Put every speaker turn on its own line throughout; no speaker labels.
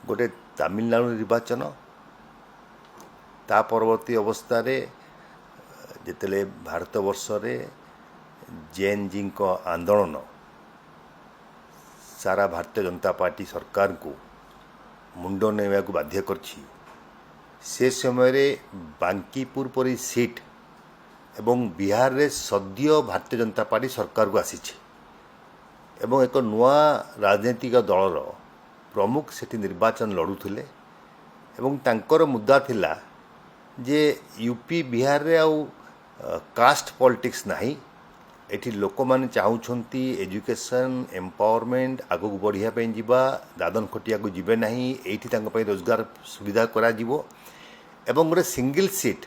गोटे तमिलनाडु निर्वाचन ता परवर्ती अवस्था जिते भारत वर्ष जैन जी आंदोलन सारा भारतीय जनता पार्टी सरकार को मुंड नैवा को बाध्य करछि से समय बांकीपुर परी सीट एवं बिहार रे सद्य भारतीय जनता पार्टी सरकार को आसी एवं एक नुआ राजनीतिक दलर प्रमुख सेठी निर्वाचन लड़ुले एवं तांकर मुद्दा थिला जे यूपी बिहार रे आउ कास्ट पॉलिटिक्स नहीं एठी लोक माने चाहूछंती एजुकेशन एम्पावरमेंट आगु बढ़िया पे जीवा दादन खटिया को जीवे नहीं एठी तांक पे रोजगार सुविधा करा जीवो एवं गोटे सिंगल सीट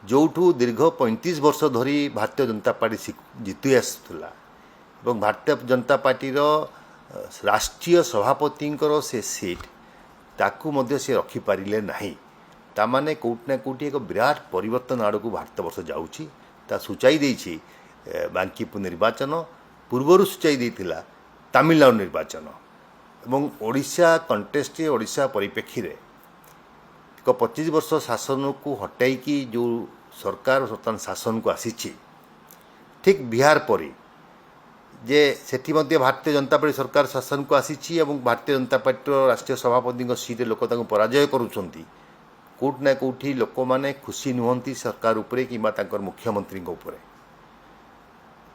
जोठू दीर्घ 35 वर्ष धरी भारतीय जनता पार्टी जीतु आसुला एवं भारतीय जनता पार्टी राष्ट्रीय सभापति से सीट ताकू मध्य से रखी पारिले नहीं तामाने कोट ना कोटी एक विराट परिवर्तन आड़ को भारत वर्ष जाऊँगी ता सूचाई देछि बांकीपुर निर्वाचन पूर्वर सूचाई देथिला तमिलनाडु निर्वाचन एवं ओडिशा कंटेस्ट ओडिशा परिप्रेक्षी रे एक 25 वर्ष शासन को हटाई जो सरकार वर्तमान शासन को आसी ठीक बिहार परी जे सेठी मध्य भारतीय जनता पार्टी सरकार शासन को आसी भारतीय जनता पार्टी राष्ट्रीय सभापति सीट लोक पराजय करुँच कोट ना कोठी लोक मैंने खुशी नुहंती सरकार उपरे किंबा तांकर मुख्यमंत्री उपरे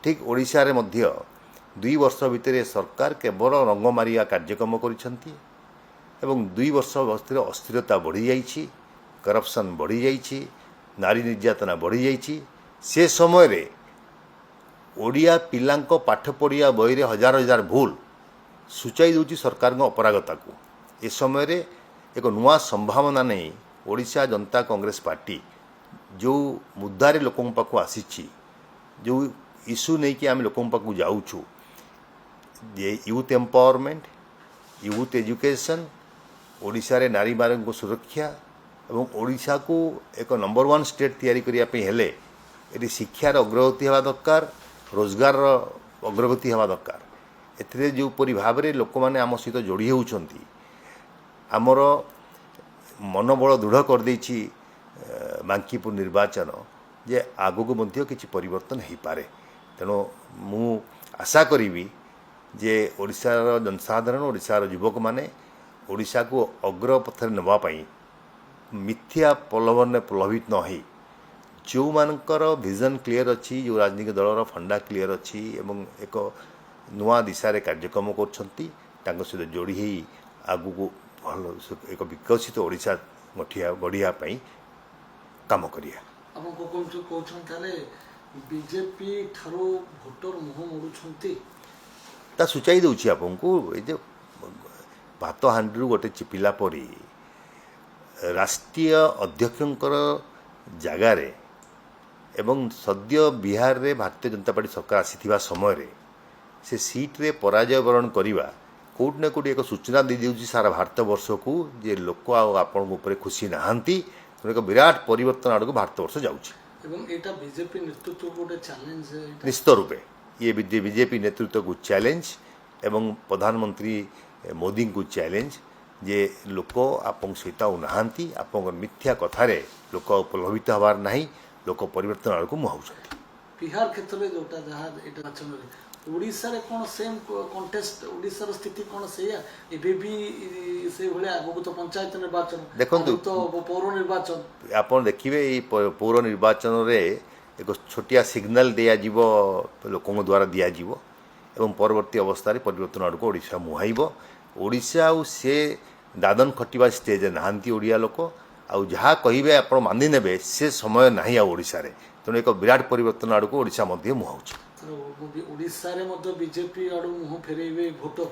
ठीक ओडिशा रे मध्य 2 वर्ष भितर सरकार केवल रंग मारिया कार्यक्रम करिसेंती एवं 2 वर्ष भितर अस्थिरता बढ़ी जाइछि करप्शन बढ़ी जाइछि नारी निर्यातना बढ़ी जाइछि से समय रे ओडिया पिलांको पाठ पढ़िया बही रे हजार हजार भूल सूचाई दूची सरकार अपरागता को ए समय रे एक नुआ संभावना नहीं ओडिशा जनता कांग्रेस पार्टी जो मुद्दारे लोकों पाखु आसीछि जो इश्यू नहीं कि आम लोकों पाखु जाऊछु जे youth empowerment youth education Odisha रे नारी मारन को सुरक्षा एवं ओडिशा को एक नंबर 1 स्टेट तैयारी करिया पे हेले एटी शिक्षार अग्रगति हवा दरकार रोजगार अग्रगति हवा दरकार एथिरे जो परि भाव रे लोक माने आम सहित जोड़ी होउछंती आमर मनोबल दृढ़ कर देछि बांकीपुर निर्वाचन जे आगो को मध्य किछि परिवर्तन हो पारे तेणु मु आशा करी जे ओडिशार जनसाधारण ओडिशार युवक माने ओडिशा को अग्रपथरे नवा पाई मिथ्या प्रलोभन प्रलोभित न हो जो मानकर विजन क्लियर अच्छी जो राजनीतिक दलर फंडा क्लियर अच्छी एवं एक नुआ दिशा रे कार्यक्रम करछंती तांको सहित जोड़ी ही आगु को भल एक विकसित ओडिशा गढ़िया काम करिया
आपको कहछन ताले बीजेपी थारो भोटर मुह मोडुछंती
ता सूचाई दउछि आपनको ए जे भात हांडरू गोटे चिपिला परी राष्ट्रीय अध्यक्षंकर जगार एवं सद्य बिहार रे भारतीय जनता पार्टी सरकार आसी समय रे से सीट रे पराजय वरण करवा कोट ना कोट एक सूचना दे देउछि सारा भारत वर्ष को जे लोक आपण ऊपर खुशी नहांती एक विराट परिवर्तन आड़ को भारत वर्ष जाउछि
एवं एटा बीजेपी नेतृत्व को गोटे चैलेंज है
निश्चित रूपे ये बीजेपी नेतृत्व को चैलेंज एवं प्रधानमंत्री मोदी को चैलेंज जे लोक आपन सहित नहांती आपन मिथ्या कथारे लोक प्रलोभित हबार नहीं लोक परिवर्तन आड़ को मुहाउछंती
बिहार क्षेत्र में जोटा जहाँ एटा चल ओडिशा रे कोन सेम कंटेस्ट ओडिशा रो स्थिति कोन सेया एबे भी से भले आगो तो पंचायत निर्वाचन
देखंतु
तो पौर निर्वाचन
आपन देखिबे ए पौर निर्वाचन रे एक छोटिया सिग्नल दिया जीवो लोकों द्वारा दिया जीवो एवं परवर्ती अवस्था रे परिवर्तन आड़ को ओडिशा मुहाइबो ओडिशा आ से दादन खटिबा स्टेज नहांती ओडिया लोक आ जहाँ कहिबे आपण मानि नेबे से समय नाही आ ओडिशा रे तेणु एक विराट परिवर्तन आड़ को ओडिशा मध्य मुहाउछि
ओडिशा रे मध्य बीजेपी आड़ मुह फेरेबे भोटर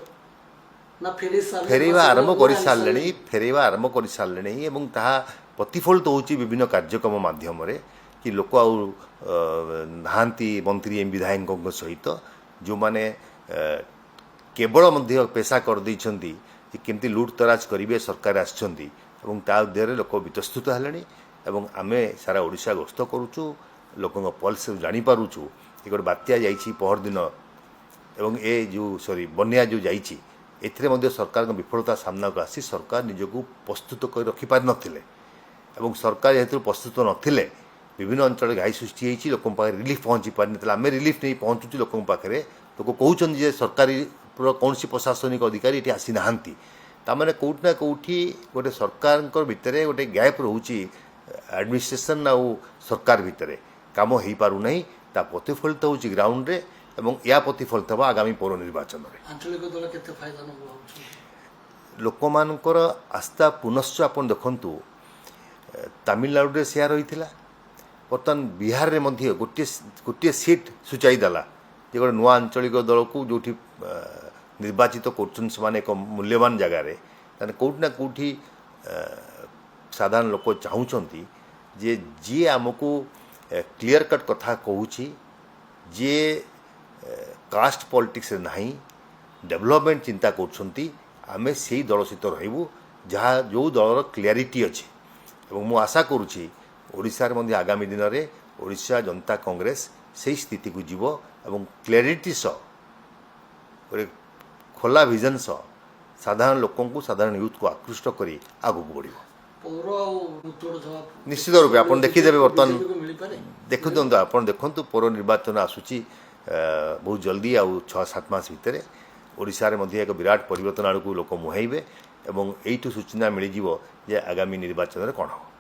ना
फेरेबा आरंभ कर सारलेनी फेरेबा आरंभ कर सारलेनी एवं ताहा प्रतिफलित होउछि विभिन्न कार्यक्रम माध्यम रे कि लोक आ नहांती मंत्री एम विधायकों सहित जो माने केवल मध्य पेशा कर दैछंती कि केमती लुट तराज करिवे सरकार आछंती एवं ता देहरे लोक वितस्तुत हेलेनी एवं आमे सारा ओडिशा गस्त करूछु लोकों पल्स जानी पारुछु एक बात्या जाइछि पहर दिन एवं ए जो सॉरी बन्या जो जाइछि ଏଥିରେ ମଧ୍ୟ ସରକାରଙ୍କ ବିଫଳତା ସାମ୍ନାକୁ ଆସି ସରକାର ନିଜକୁ ପ୍ରସ୍ତୁତ କରି ରଖିପାରିନଥିଲେ ଏବଂ ସରକାର ଯେହେତୁ ପ୍ରସ୍ତୁତ ନଥିଲେ ବିଭିନ୍ନ ଅଞ୍ଚଳରେ ଘାଇ ସୃଷ୍ଟି ହୋଇଛି, ଲୋକଙ୍କ ପାଖରେ ରିଲିଫ୍ ପହଞ୍ଚି ପାରିନଥିଲା। ଆମେ ରିଲିଫ୍ ନେଇ ପହଞ୍ଚୁଛୁ ଲୋକଙ୍କ ପାଖରେ, ଲୋକ କହୁଛନ୍ତି ଯେ ସରକାରୀ କୌଣସି ପ୍ରଶାସନିକ ଅଧିକାରୀ ଏଠି ଆସିନାହାନ୍ତି। ତାମାନେ କେଉଁଠି ନା କେଉଁଠି ଗୋଟେ ସରକାରଙ୍କ ଭିତରେ ଗୋଟେ ଗ୍ୟାପ୍ ରହୁଛି, ଆଡମିନିଷ୍ଟ୍ରେସନ୍ ଆଉ ସରକାର ଭିତରେ କାମ ହେଇପାରୁନାହିଁ। ତା ପ୍ରତିଫଳିତ ହେଉଛି ଗ୍ରାଉଣ୍ଡରେ ଏବଂ ଏହା ପ୍ରତିଫଳିତ ହେବ ଆଗାମୀ ପୌର ନିର୍ବାଚନରେ।
ଆଞ୍ଚଳିକ ଦଳ କେତେ ଫାଇଦା ନେବ ଭାବୁଛନ୍ତି?
ଲୋକମାନଙ୍କର ଆସ୍ଥା ପୁନଶ୍ଚ ଆପଣ ଦେଖନ୍ତୁ, ତାମିଲନାଡୁରେ ସେୟା ରହିଥିଲା, ବର୍ତ୍ତମାନ ବିହାରରେ ମଧ୍ୟ ଗୋଟିଏ ସିଟ୍ ସୂଚାଇ ଦେଲା ଯେ ଗୋଟେ ନୂଆ ଆଞ୍ଚଳିକ ଦଳକୁ ଯେଉଁଠି ନିର୍ବାଚିତ କରୁଛନ୍ତି ସେମାନେ ଏକ ମୂଲ୍ୟବାନ ଜାଗାରେ, ତାହେଲେ କେଉଁଠି ନା କେଉଁଠି ସାଧାରଣ ଲୋକ ଚାହୁଁଛନ୍ତି ଯେ ଯିଏ ଆମକୁ କ୍ଲିଅର କଟ୍ କଥା କହୁଛି, ଯିଏ କାଷ୍ଟ ପଲିଟିକ୍ସରେ ନାହିଁ, ଡେଭଲପମେଣ୍ଟ ଚିନ୍ତା କରୁଛନ୍ତି, ଆମେ ସେଇ ଦଳ ସହିତ ରହିବୁ ଯେଉଁ ଦଳର କ୍ଲିଅରିଟି ଅଛି। ଏବଂ ମୁଁ ଆଶା କରୁଛି ଓଡ଼ିଶାରେ ମଧ୍ୟ ଆଗାମୀ ଦିନରେ ଓଡ଼ିଶା ଜନତା କଂଗ୍ରେସ ସେହି ସ୍ଥିତିକୁ ଯିବ ଏବଂ କ୍ଲିଅରିଟି ସହ ଗୋଟେ ଖୋଲା ଭିଜନ ସହ ସାଧାରଣ ଲୋକଙ୍କୁ, ସାଧାରଣ ୟୁଥକୁ ଆକୃଷ୍ଟ କରି ଆଗକୁ ବଢ଼ିବ।
ପୌର ଆଉ ମୁତୁଟ ଜବାବ
ନିଶ୍ଚିତ ରୂପେ ଆପଣ ଦେଖିଦେବେ ବର୍ତ୍ତମାନ
ମିଳିପାରେ।
ଦେଖନ୍ତୁ ଆପଣ ଦେଖନ୍ତୁ ପୌର ନିର୍ବାଚନ ଆସୁଛି ବହୁତ ଜଲ୍ଦି, ଆଉ 6-7 ମାସ ଭିତରେ ଓଡ଼ିଶାରେ ମଧ୍ୟ ଏକ ବିରାଟ ପରିବର୍ତ୍ତନ ଆଡ଼କୁ ଲୋକ ମୁହାଁଇବେ ଏବଂ ଏଇଠୁ ସୂଚନା ମିଳିଯିବ ଯେ ଆଗାମୀ ନିର୍ବାଚନରେ କ'ଣ ହେବ।